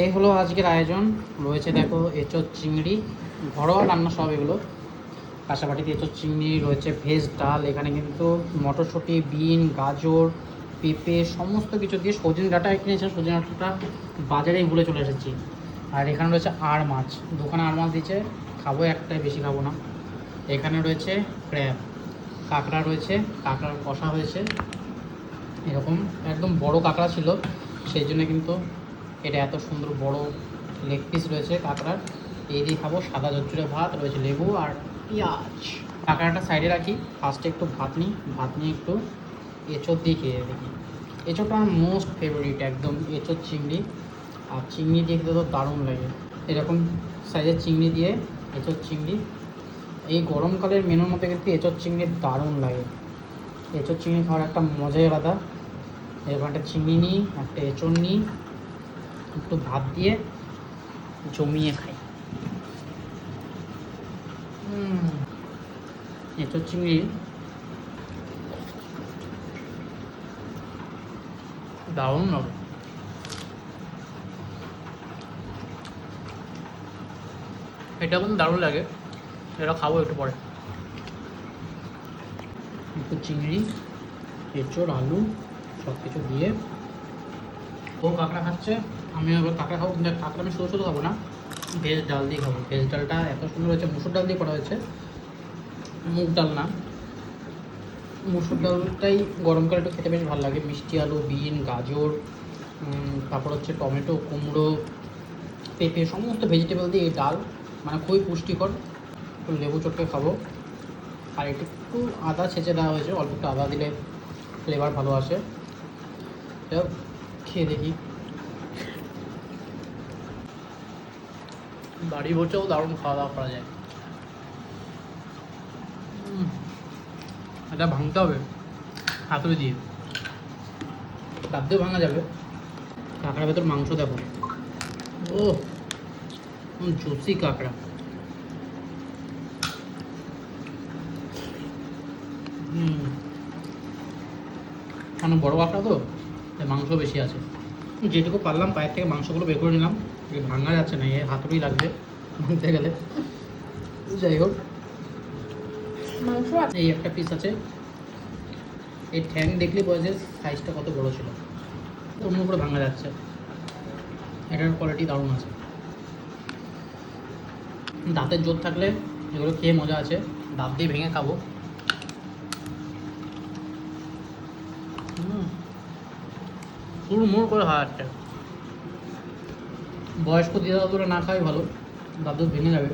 এই হলো আজকের আয়োজন। রয়েছে দেখো এঁচোড় চিংড়ি, ঘরোয়া রান্না সব এগুলো। কাঁসাবাটিতে এঁচোড় চিংড়ি রয়েছে, ভেজ ডাল, এখানে কিন্তু মটরশুঁটি, বিন, গাজর, পেঁপে সমস্ত কিছু দিয়ে সজনে ডাঁটা কিনেছে। সজনে ডাঁটাটা বাজারেই ভুলে চলে এসেছি। আর এখানে রয়েছে আর মাছ, দোকানে আর মাছ দিচ্ছে, খাবো একটাই, বেশি খাবো না। এখানে রয়েছে ক্র্যাব, কাঁকড়া রয়েছে, কাঁকড়ার কষা হয়েছে। এরকম একদম বড় কাঁকড়া ছিল, সেই জন্য কিন্তু এটা এত সুন্দর বড় লেগ পিস রয়েছে কাঁকড়ার। এই দিয়ে খাবো। সাদা চচ্চড়ে ভাত রয়েছে, লেবু আর পেঁয়াজ। কাঁকড়াটা সাইডে রাখি, ফার্স্টে একটু ভাত নিই, ভাত নিয়ে একটু এঁচোড় দিয়ে খেয়ে দেখি। এঁচোড়টা আমার মোস্ট ফেভারিট একদম, এঁচোড় চিংড়ি। আর চিংড়ি দিয়ে খেতে তো দারুণ লাগে। এরকম সাইজের চিংড়ি দিয়ে এঁচোড় চিংড়ি, এই গরমকালের মেনুর মধ্যে কিন্তু এঁচোড় চিংড়ি দারুণ লাগে। এঁচোড় চিংড়ি খাওয়ার একটা মজাই আলাদা। এরকম একটা চিংড়ি নিই, একটা এঁচোড় নিই, একটু ভাত দিয়ে জমিয়ে খাই। এঁচোড় চিংড়ি দারুণ লাগে। এটা কিন্তু দারুণ লাগে, এটা খাবো একটু পরে। একটু চিংড়ি, এঁচোড়, আলু সব কিছু দিয়ে। ও কাঁকড়া খাচ্ছে, আমি আবার কাঁকড়া খাবো, কিন্তু কাঁকড়া আমি শুধু শুধু খাবো না, ভেজ ডাল দিয়ে খাবো। ভেজ ডালটা এত সুন্দর হয়েছে, মুসুর ডাল দিয়ে করা হয়েছে, মুগ ডাল না। মুসুর ডালটাই গরমকালে একটু খেতে বেশ ভালো লাগে। মিষ্টি আলু, বিন, গাজর, তারপর হচ্ছে টমেটো, কুমড়ো, পেঁপে সমস্ত ভেজিটেবল দিয়ে এই ডাল, মানে খুবই পুষ্টিকর। একটু লেবু চটকে খাবো। আর একটু আদা ছেঁচে দেওয়া হয়েছে, অল্প একটু আদা দিলে ফ্লেভার ভালো আসে। খেয়ে দেখি। বাড়ি বসেও দারুণ খাওয়া দাওয়া করা যায়। এটা ভাঙতে হবে হাতুড়ি দিয়ে, তার দিয়েও ভাঙা যাবে। কাঁকড়ার ভেতর মাংস দেখো, ও জুসি কাঁকড়া। অনেক বড় কাঁকড়া তো, মাংস বেশি আছে। যেটুকু পারলাম পায়ের থেকে মাংসগুলো বের করে নিলাম, ভাঙা যাচ্ছে না, এ হাতুড়ি লাগবে ভাঙতে গেলে। যাই হোক, মাংস এই একটা পিস আছে। এই ঠ্যাং দেখলে বোঝা যায় সাইজটা কত বড় ছিল, অন্য করে ভাঙা যাচ্ছে। এটার কোয়ালিটি দারুণ আছে। দাঁতের জোর থাকলে এগুলো খেয়ে মজা আছে, দাঁত দিয়ে ভেঙে খাবো। পুরো মোড় করে হয় একটা। বয়স্ক দিদা দাদুরা না খাওয়াই ভালো, দাদু ভেঙে যাবে।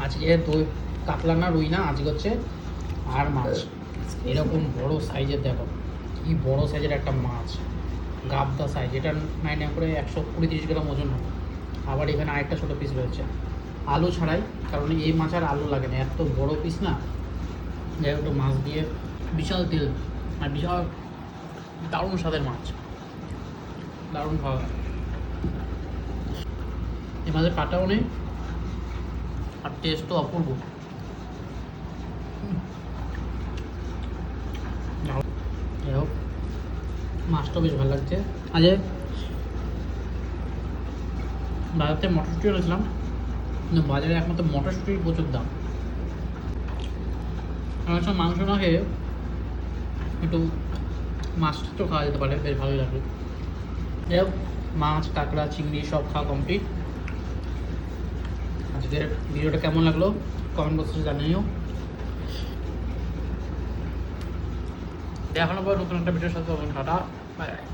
আজকে দই কাতলা না রুই না, আজকে হচ্ছে আর মাছ। এরকম বড় সাইজের দেখো, কি বড় সাইজের একটা মাছ, গাবদা সাইজ। এটা নাই না করে 120-130 গ্রাম ওজন হবে। আবার এখানে আরেকটা ছোটো পিস রয়েছে, আলু ছাড়াই, কারণ এই মাছ আর আলু লাগে না, এত বড় পিস না। যাই হোক, মাছ দিয়ে বিশাল তেল আর বিশাল দারুণ স্বাদের মাছ, দারুণ খাওয়া। এই মাছের কাটাও নেই আর টেস্টও অপূর্ব। যাই হোক, মাছটাও বেশ ভালো লাগছে। আজ বাজার থেকে মটরশুঁটি এনেছিলাম, কিন্তু বাজারে একমাত্র মটরশুঁটির প্রচুর দাম। আমার সব মাংস না খেয়ে একটু মাছ তো খাওয়া যেতে পারে, বেশ ভালোই লাগবে। যাই হোক, মাছ, কাঁকড়া, চিংড়ি সব খাওয়া কমপ্লিট। আজকের ভিডিওটা কেমন লাগলো কমেন্ট বক্সে জানিও। দেখানোর পর নতুন একটা ভিডিওর সাথে টাটা, বাই বাই।